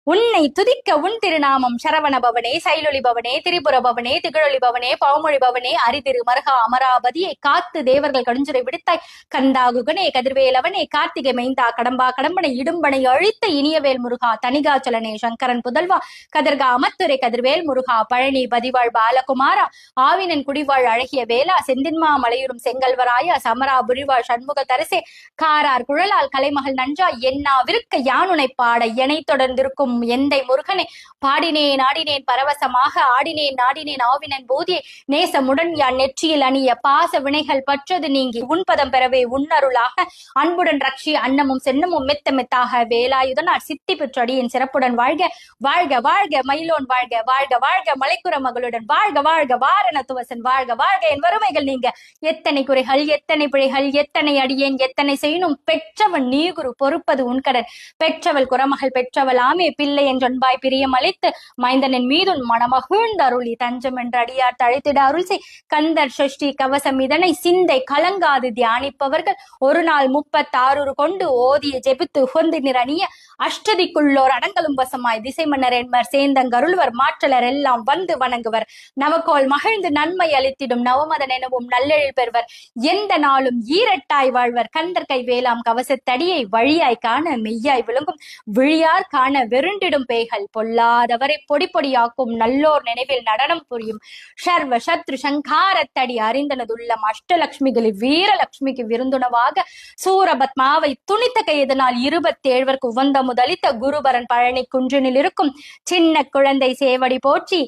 உன்னை துதிக்க உன் திருநாமம் சரவண பவனே, சைலொலி பவனே, திரிபுர பவனே, திகழொலி பவனே, பவமொழி பவனே, அரிதிரு மருகா அமராவதியை காத்து தேவர்கள் கடுஞ்சுரை விடுத்தாய் கந்தாகுகனே, கதிர்வேலவனே, கார்த்திகை மைந்தா, கடம்பா கடம்பனை இடும்பனை அழித்த இனியவேல் முருகா, தனிகாச்சலனே, சங்கரன் புதல்வா, கதிர்கா அமத்துரை கதிர்வேல் முருகா, பழனி பதிவாழ் பாலகுமாரா, ஆவினன் குடிவாழ் அழகிய வேளா, செந்தின்மா மலையுறும் செங்கல்வராயா, சமரா புரிவாழ் சண்முக தரசே, காரார் குழலால் கலைமகள் நன்றா, என்னா விருக்க யானுனை பாட எனை தொடர்ந்திருக்கும் எந்தை முருகனை பாடினேன் ஆடினேன் பரவசமாக ஆடினேன் நாடினேன் ஆவினன் போதியை நேசமுடன் யான் நெற்றியில் அணிய பாச வினைகள் பற்றது நீங்கி உன்பதம் பெறவே உன்னருளாக அன்புடன் ரட்சி அன்னமும் சென்னமும் மெத்த மெத்தாக வேலாயுதனார் சித்தி பெற்றடியின் சிறப்புடன் வாழ்க வாழ்க வாழ்க மயிலோன் வாழ்க வாழ்க வாழ்க மலைக்குற மகளுடன் வாழ்க வாழ்க வாரண துவசன் வாழ்க வாழ்க என் வறுமைகள் நீங்க எத்தனை குறைகள் எத்தனை பிழைகள் எத்தனை அடியேன் எத்தனை செய்யணும் பெற்றவன் நீ குரு பொறுப்பது உன்கடன் பெற்றவள் குறமகள் பெற்றவள் ஆமே பிள்ளை என்றொன்பாய் பிரியம் அளித்து மைந்தனின் மீதுன் மனமகிழ்ந்த அருளி தஞ்சம் என்று அடியார் தழைத்திட அருள் செய் கந்தர் சஷ்டி கவசம் இதனை சிந்தை கலங்காது தியானிப்பவர்கள் ஒரு நாள் 36 கொண்டு ஓதிய ஜெபித்து உகந்து நிறணிய அஷ்டதிக்குள்ளோர் அடங்கலும் வசமாய் திசை மன்னர் என்பர் சேந்தங்கருள்வர் மாற்றலர் எல்லாம் வந்து வணங்குவர் நவக்கோள் மகிழ்ந்து நன்மை அளித்திடும் நவமதன் எனவும் நல்லெழில் பெறுவர் எந்த நாளும் ஈரட்டாய் வாழ்வர் கந்தர் கை வேளாம் கவசத்தடியை வழியாய் காண மெய்யாய் விளங்கும் விழியார் காண வெருண்டிடும் பேய்கள் பொல்லாதவரை பொடி பொடியாக்கும் நல்லோர் நினைவில் நடனம் புரியும் சர்வ சத்ரு சங்காரத்தடி அறிந்தனதுள்ளம் அஷ்டலட்சுமிகளில் வீரலட்சுமிக்கு விருந்துணவாக சூரபத்மாவை துணித்த கையதனால் 27 உவந்த முதலித்த குருபரன் பழனி குன்றினில் இருக்கும் சின்ன குழந்தை சேவடி போற்றி